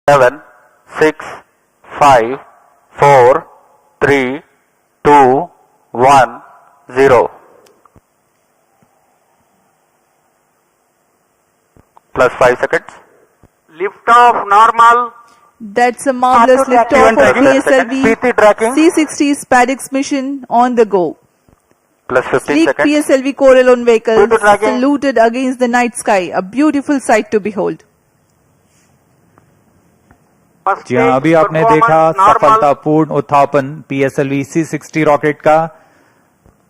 7, 6, 5, 4, 3, 2, 1, 0. Plus 5 seconds. Lift off normal. That's a marvelous liftoff of PSLV C-60 SpaceX mission on the go. Plus 15 Sleek seconds. PSLV Corelon vehicle Good tracking. saluted against the night sky, a beautiful sight to behold. First जी हाँ, stage अभी आपने देखा performance normal. सफलतापूर्ण उत्थापन PSLV C-60 rocket का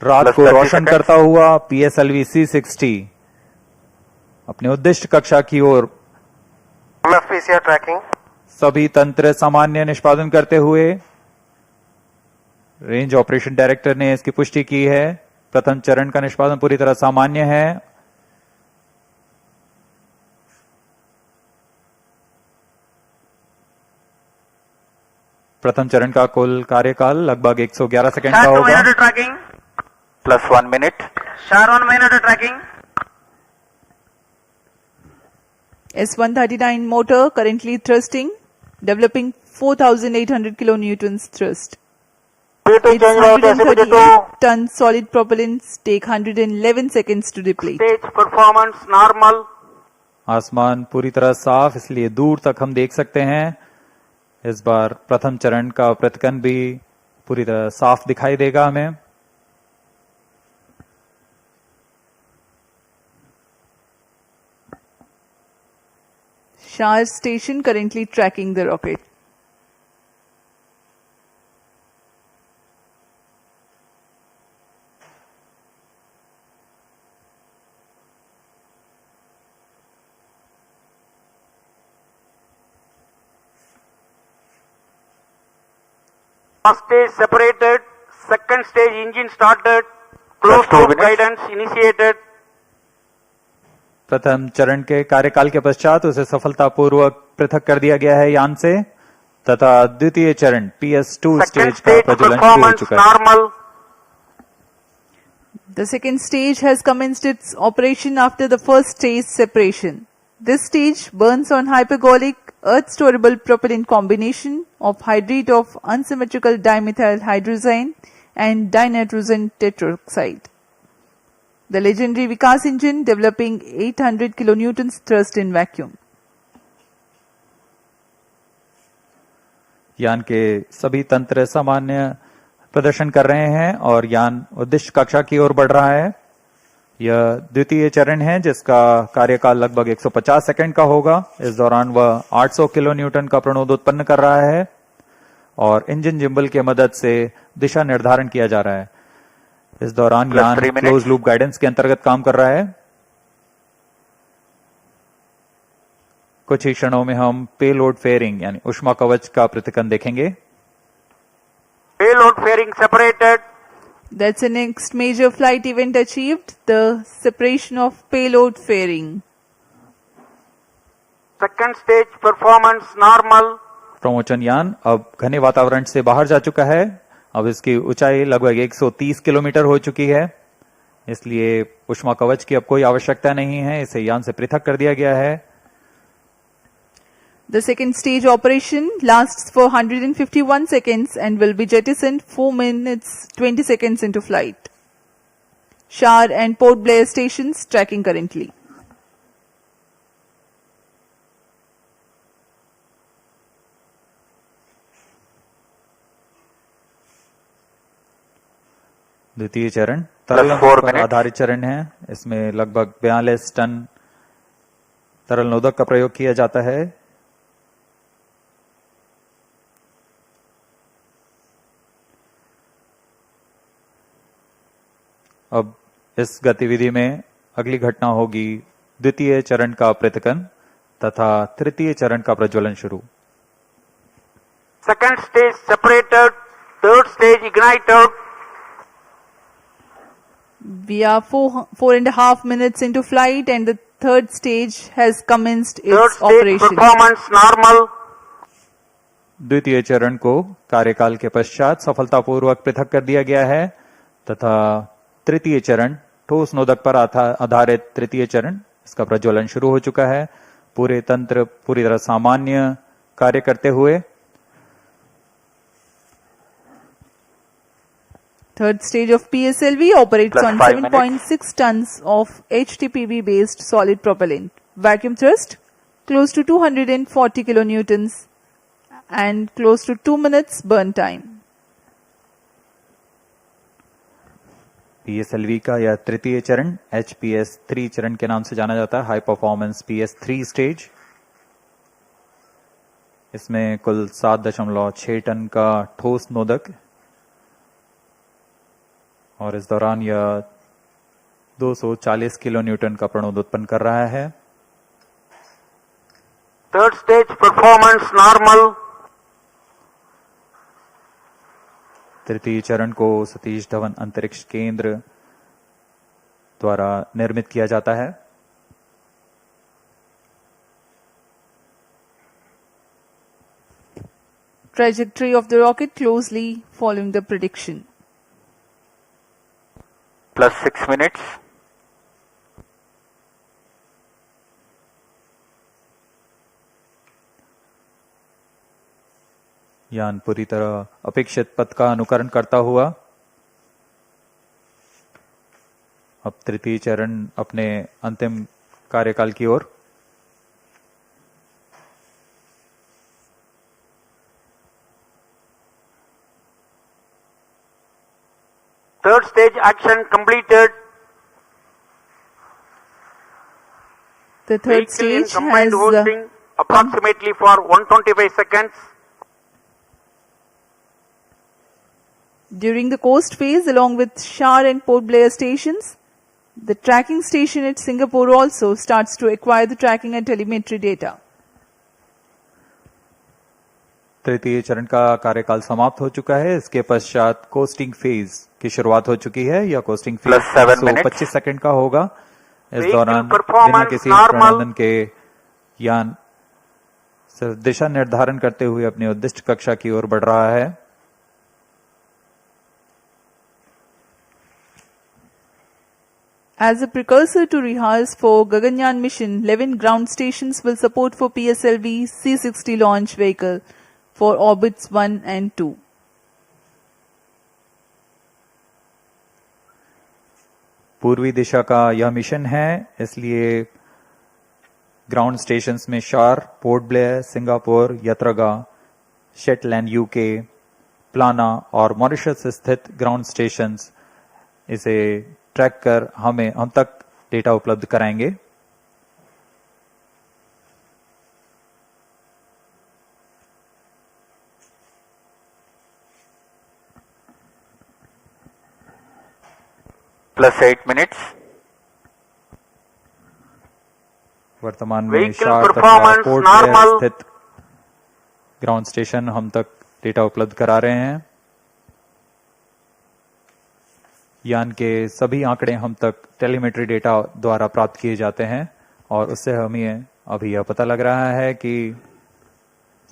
रात Plus को 30 रोशन seconds. करता हुआ PSLV C-60 अपने उद्दिष्ट कक्षा की ओर Left PCR tracking. सभी तंत्र सामान्य निष्पादन करते हुए रेंज ऑपरेशन डायरेक्टर ने इसकी पुष्टि की है। प्रथम चरण का निष्पादन पूरी तरह सामान्य है। प्रथम चरण का कुल कार्यकाल लगभग 111 सेकंड का Start 2 होगा। minute tracking. Plus 1 minute. Start 1 minute tracking. S-139 motor currently thrusting, developing 4,800 kilonewtons thrust. Its 138-ton solid propellants take 111 seconds to deplete. Stage performance normal. आसमान पूरी तरह साफ, इसलिए दूर तक हम देख सकते हैं। इस बार प्रथम चरण का प्रतिकन भी पूरी तरह साफ दिखाई देगा हमें। Shah station currently tracking the rocket. First stage separated. Second stage engine started. Closed Plus 2 loop minutes. guidance initiated. प्रथम चरण के कार्यकाल के पश्चात उसे सफलतापूर्वक पृथक कर दिया गया है यान से तथा द्वितीय चरण PS2 Second स्टेज का stage प्रज्वलन शुरू हो performance चुका है। normal. The second stage has commenced its operation after the first stage separation. This stage burns on hypergolic earth-storable propellant combination of hydride of unsymmetrical dimethyl hydrazine and dinitrogen tetroxide. The legendary Vikas engine developing 800 kilonewtons thrust in vacuum. यान के सभी तंत्र सामान्य प्रदर्शन कर रहे हैं और यान उद्दिष्ट कक्षा की ओर बढ़ रहा है। यह द्वितीय चरण है जिसका कार्यकाल लगभग 150 सेकंड का होगा। इस दौरान वह 800 किलो न्यूटन का प्रणोद उत्पन्न कर रहा है और इंजन जिम्बल की मदद से दिशा निर्धारण किया जा रहा है। इस दौरान Plus यान 3 minutes. क्लोज लूप गाइडेंस के अंतर्गत काम कर रहा है। कुछ ही क्षणों में हम पेलोड फेयरिंग यानी ऊष्मा कवच का प्रतिकन देखेंगे। Payload fairing separated. That's the next major flight event achieved, the separation of payload fairing. Second stage performance normal. प्रमोचन यान अब घने वातावरण से बाहर जा चुका है। अब इसकी ऊंचाई लगभग 130 किलोमीटर हो चुकी है, इसलिए ऊष्मा कवच की अब कोई आवश्यकता नहीं है। इसे यान से पृथक कर दिया गया है। The second stage operation lasts for 151 seconds and will be jettisoned 4 minutes 20 seconds into flight. Shar and Port Blair stations tracking currently. द्वितीय चरण तरल Plus 4 पर minutes. आधारित चरण है। इसमें लगभग 42 टन तरल नोदक का प्रयोग किया जाता है। अब इस गतिविधि में अगली घटना होगी द्वितीय चरण का प्रतिकन तथा तृतीय चरण का प्रज्वलन शुरू। Second stage separated. Third stage ignited. We are four and a half minutes into flight and the third stage has commenced Third its stage operation. performance normal. द्वितीय चरण को कार्यकाल के पश्चात सफलतापूर्वक पृथक कर दिया गया है तथा तृतीय चरण ठोस नोदक पर आधारित तृतीय चरण इसका प्रज्वलन शुरू हो चुका है। पूरे तंत्र पूरी तरह सामान्य कार्य करते हुए। Third stage of PSLV operates Plus on 5 minutes. 7.6 tons of HTPB based solid propellant. Vacuum thrust close to 240 kilonewtons and close to 2 minutes burn time. PSLV का यह तृतीय चरण HPS 3 चरण के नाम से जाना जाता है, हाई परफॉर्मेंस PS 3 स्टेज। इसमें कुल 7.6 टन का ठोस नोदक और इस दौरान यह 240 किलो न्यूटन का प्रणोद उत्पन्न कर रहा है। Third stage performance normal. तृतीय चरण को सतीश धवन अंतरिक्ष केंद्र द्वारा निर्मित किया जाता है। Trajectory of the rocket closely following the prediction. Plus 6 minutes. यान पूरी तरह अपेक्षित पथ का अनुकरण करता हुआ अब तृतीय चरण अपने अंतिम कार्यकाल की ओर। Third stage action completed. The third Vehicle in stage combined has hosting approximately for 125 seconds. during the coast phase along with Shar and Port Blair stations. The tracking station at Singapore also starts to acquire the tracking and telemetry data. तृतीय चरण का कार्यकाल समाप्त हो चुका है। इसके पश्चात कोस्टिंग फेज की शुरुआत हो चुकी है। यह costing phase Plus 7 minutes. 125 second का होगा। इस Vehicle दौरान performance बिना किसी normal. प्रबंधन के यान सिर्फ दिशा निर्धारण करते हुए अपनी उद्दिष्ट कक्षा की ओर बढ़ रहा है। As a precursor to rehearse for Gaganyaan mission, 11 ground stations will support for PSLV C-60 launch vehicle for orbits 1 and 2. पूर्वी दिशा का यह मिशन है, इसलिए ग्राउंड स्टेशंस में शार, पोर्ट ब्लेयर, सिंगापुर, यत्रगा, शेटलैंड यूके, प्लाना और मॉरिशस स्थित ग्राउंड स्टेशंस इसे ट्रैक कर हम तक डेटा उपलब्ध कराएंगे। Plus 8 minutes. वर्तमान में Vehicle शार तथा performance पोर्ट ब्लेयर normal. स्थित ग्राउंड स्टेशन हम तक डेटा उपलब्ध करा रहे हैं। यान के सभी आंकड़े हम तक टेलीमेट्री डेटा द्वारा प्राप्त किए जाते हैं और उससे हमें अभी यह पता लग रहा है कि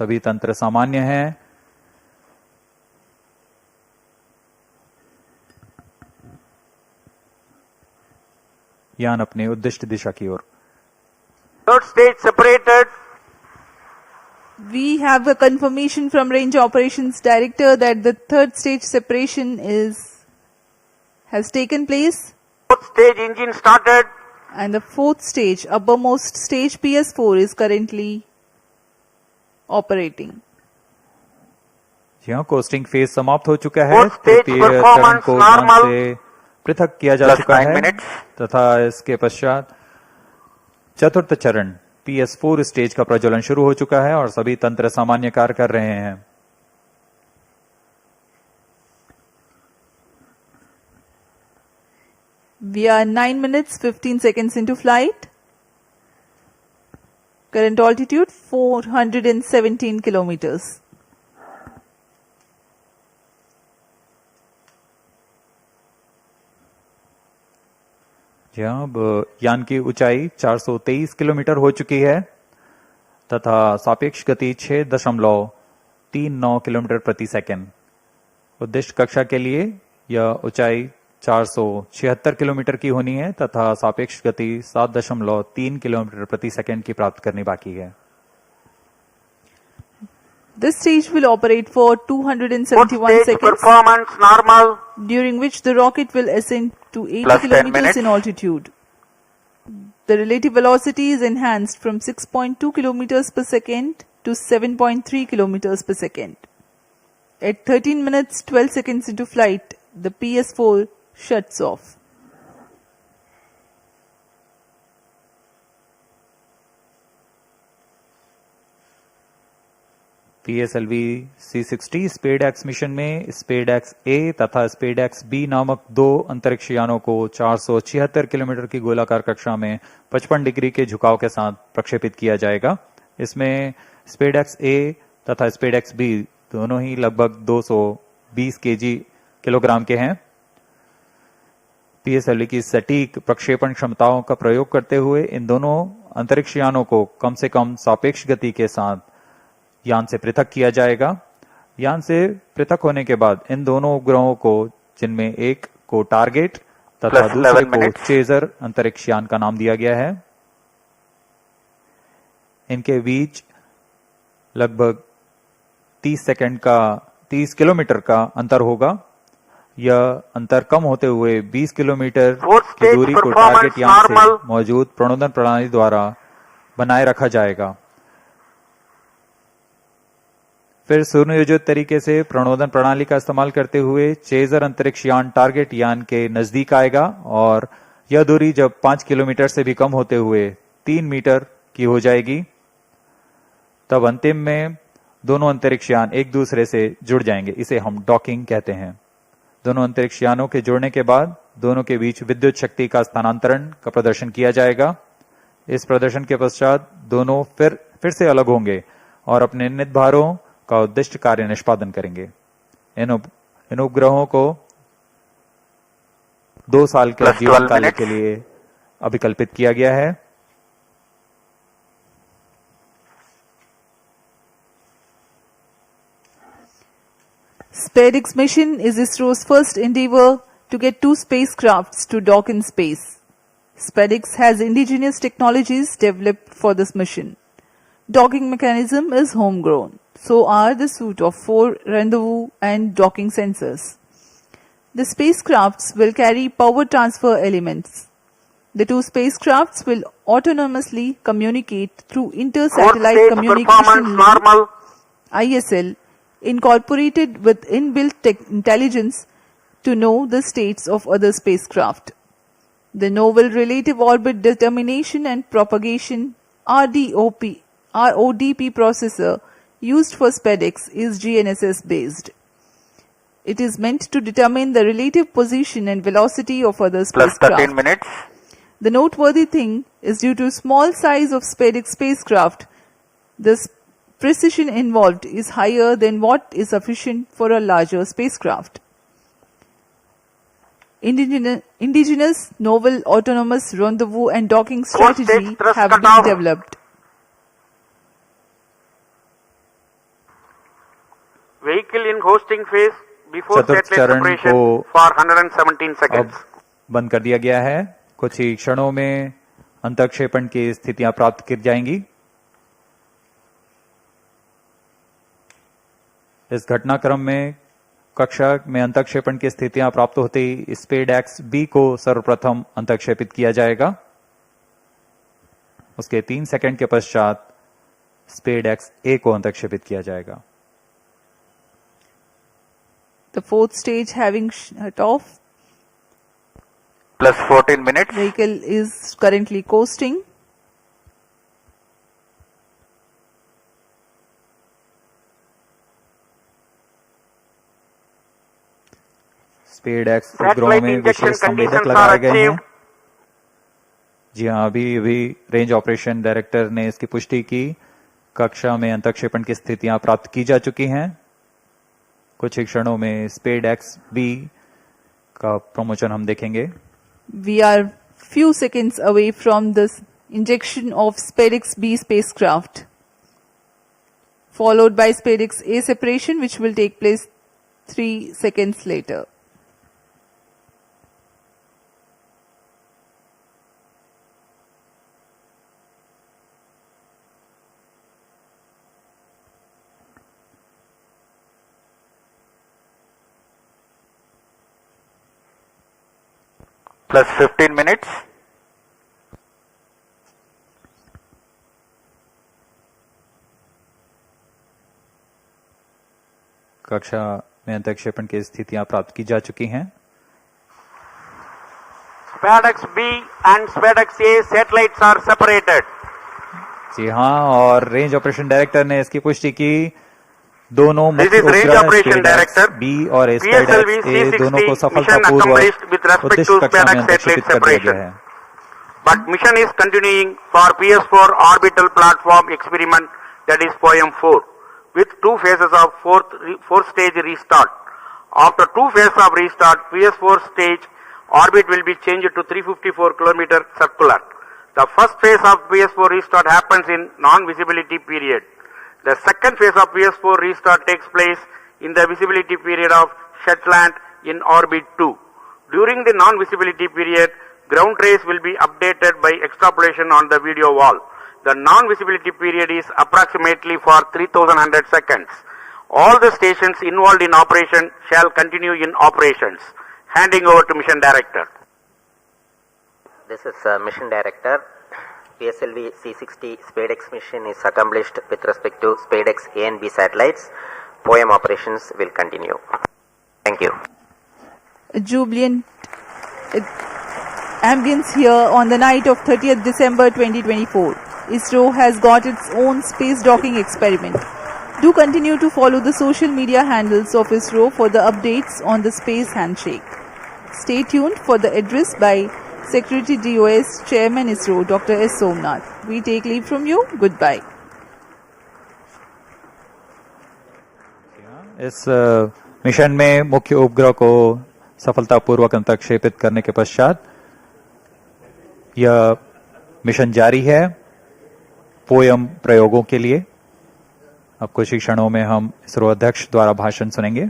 सभी तंत्र सामान्य हैं। यान अपने उद्दिष्ट दिशा की ओर। Third stage separated. We have a confirmation from Range Operations Director that the third stage separation has taken place, Fourth stage engine started. and the fourth stage, uppermost stage PS4 is currently operating. यहाँ costing phase समाप्त हो चुका है। Fourth stage तृतीय चरण performance को यान normal. से पृथक किया जा Plus चुका 9 है minutes. तथा इसके पश्चात चतुर्थ चरण PS4 स्टेज का प्रज्वलन शुरू हो चुका है और सभी तंत्र सामान्य कार्य कर रहे हैं। We are 9 minutes 15 seconds into flight. Current altitude 417 kilometers. यहाँ अब यान की ऊंचाई 423 किलोमीटर हो चुकी है तथा सापेक्ष गति 6.39 किलोमीटर प्रति सेकंड। उद्दिष्ट कक्षा के लिए यह ऊंचाई 476 किलोमीटर की होनी है तथा सापेक्ष गति 7.3 किलोमीटर प्रति सेकंड की प्राप्त करनी बाकी है। This stage will operate for Fourth 271 stage seconds, performance normal. during which the rocket will ascend to 80 Plus 10 kilometers minutes. in altitude. The relative velocity is enhanced from 6.2 kilometers per second to 7.3 kilometers per second. At 13 minutes 12 seconds into flight, the PS4 shuts off. PSLV C60 SpaceX mission में SpaceX A तथा SpaceX B नामक दो अंतरिक्ष यानों को 476 kilometre की गोलाकार कक्षा में 55 डिग्री के झुकाव के साथ प्रक्षेपित किया जाएगा। इसमें SpaceX A तथा SpaceX B दोनों ही लगभग 220 किलोग्राम के हैं। PSLV की सटीक प्रक्षेपण क्षमताओं का प्रयोग करते हुए इन दोनों अंतरिक्ष यानों को कम से कम सापेक्ष गति के साथ यान से पृथक किया जाएगा। यान से पृथक होने के बाद इन दोनों उपग्रहों को, जिनमें एक को टारगेट तथा Plus दूसरे 11 को minutes. चेजर अंतरिक्ष यान का नाम दिया गया है। इनके बीच लगभग 30 किलोमीटर का अंतर होगा। यह अंतर कम होते हुए 20 किलोमीटर Fourth की stage दूरी को performance टारगेट यान से normal. मौजूद प्रणोदन प्रणाली द्वारा बनाए रखा जाएगा। फिर सुनियोजित तरीके से प्रणोदन प्रणाली का इस्तेमाल करते हुए चेजर अंतरिक्ष यान टारगेट यान के नजदीक आएगा और यह दूरी जब 5 किलोमीटर से भी कम होते हुए 3 मीटर की हो जाएगी, तब अंतिम में दोनों अंतरिक्ष यान एक दूसरे से जुड़ जाएंगे। इसे हम डॉकिंग कहते हैं। दोनों अंतरिक्ष यानों के जुड़ने के बाद दोनों के बीच विद्युत शक्ति का स्थानांतरण का प्रदर्शन किया जाएगा। इस प्रदर्शन के पश्चात दोनों फिर से अलग होंगे और अपने निर्धारित भारों का उद्दिष्ट कार्य निष्पादन करेंगे। इन उपग्रहों को 2 साल के Plus जीवन 12 काल minutes. के लिए अभिकल्पित किया गया है। SpaceX mission is ISRO's first endeavor to get two spacecrafts to dock in space. SpaceX has indigenous technologies developed for this mission. Docking mechanism is homegrown. So are the suite of 4 rendezvous and docking sensors. The spacecrafts will carry power transfer elements. The two spacecrafts will autonomously communicate through Fourth inter-satellite stage communication performance link normal. ISL incorporated with inbuilt intelligence to know the states of other spacecraft. The Novel Relative Orbit Determination and Propagation RODP processor used for SpaceX is GNSS based. It is meant to determine the relative position and velocity of other Plus spacecraft. 13 minutes. The noteworthy thing is due to small size of SpaceX spacecraft, the precision involved is higher than what is sufficient for a larger spacecraft. Indigenous novel autonomous rendezvous and docking Fourth stage strategy thrust have been cutoff. developed. Vehicle in hosting phase before चतुर्थ satellite चरण separation को for 117 seconds. अब बंद कर दिया गया है। कुछ ही क्षणों में अंतक्षेपण की स्थितियां प्राप्त की जाएंगी। इस घटनाक्रम में कक्षा में अंतक्षेपण की स्थितियां प्राप्त होते ही SpaceX B को सर्वप्रथम अंतक्षेपित किया जाएगा। उसके 3 सेकंड के पश्चात SpaceX A को अंतक्षेपित किया जाएगा। The fourth stage having shut off, Plus 14 minutes. vehicle is currently coasting. SpaceX उपग्रहों Satellite में injection विशेष संवेदक conditions लगाए are गए हैं। achieved. जी हाँ, अभी रेंज ऑपरेशन डायरेक्टर ने इसकी पुष्टि की। कक्षा में अंतक्षेपण की स्थितियां प्राप्त की जा चुकी हैं। कुछ ही क्षणों में SpaceX B का प्रमोशन हम देखेंगे। We are few seconds away from the injection of SpaceX B spacecraft, followed by SpaceX A separation, which will take place 3 seconds later. plus 15 minutes. कक्षा में अंतरिक्षेपण की स्थितियां प्राप्त की जा चुकी हैं। SpaceX B and SpaceX A satellites are separated. जी हाँ, और रेंज ऑपरेशन डायरेक्टर ने इसकी पुष्टि की। दोनों This मुख्य is Range उपग्रह Operation Director. बी और PSLV SpaceX A दोनों को C60 mission सफलतापूर्वक accomplished with respect उद्देश्य to कक्षा में SpaceX अंतरिक्षित satellite कर दिया गया separation. है। But mission is continuing for PS4 orbital platform experiment, that is POEM-4, with two phases of fourth stage restart. After two phases of restart, PS4 stage orbit will be changed to 354 km circular. The first phase of PS4 restart happens in non-visibility period. The second phase of PS4 restart takes place in the visibility period of Shetland in orbit 2. During the non-visibility period, ground trace will be updated by extrapolation on the video wall. The non-visibility period is approximately for 3100 seconds. All the stations involved in operation shall continue in operations. Handing over to Mission Director. This is Mission Director. PSLV C60 SpaceX mission is accomplished with respect to SpaceX A and B satellites. POEM operations will continue. Thank you. A jubilant ambience here on the night of 30th December 2024. ISRO has got its own space docking experiment. Do continue to follow the social media handles of ISRO for the updates on the space handshake. Stay tuned for the address by Secretary DOS Chairman ISRO Dr. S. Somnath. We take leave from you. Goodbye. इस mission में मुख्य उपग्रह को सफलतापूर्वक अंतरिक्षेपित करने के पश्चात यह मिशन जारी है पोयम प्रयोगों के लिए। अब कुछ ही क्षणों में हम इसरो अध्यक्ष द्वारा भाषण सुनेंगे।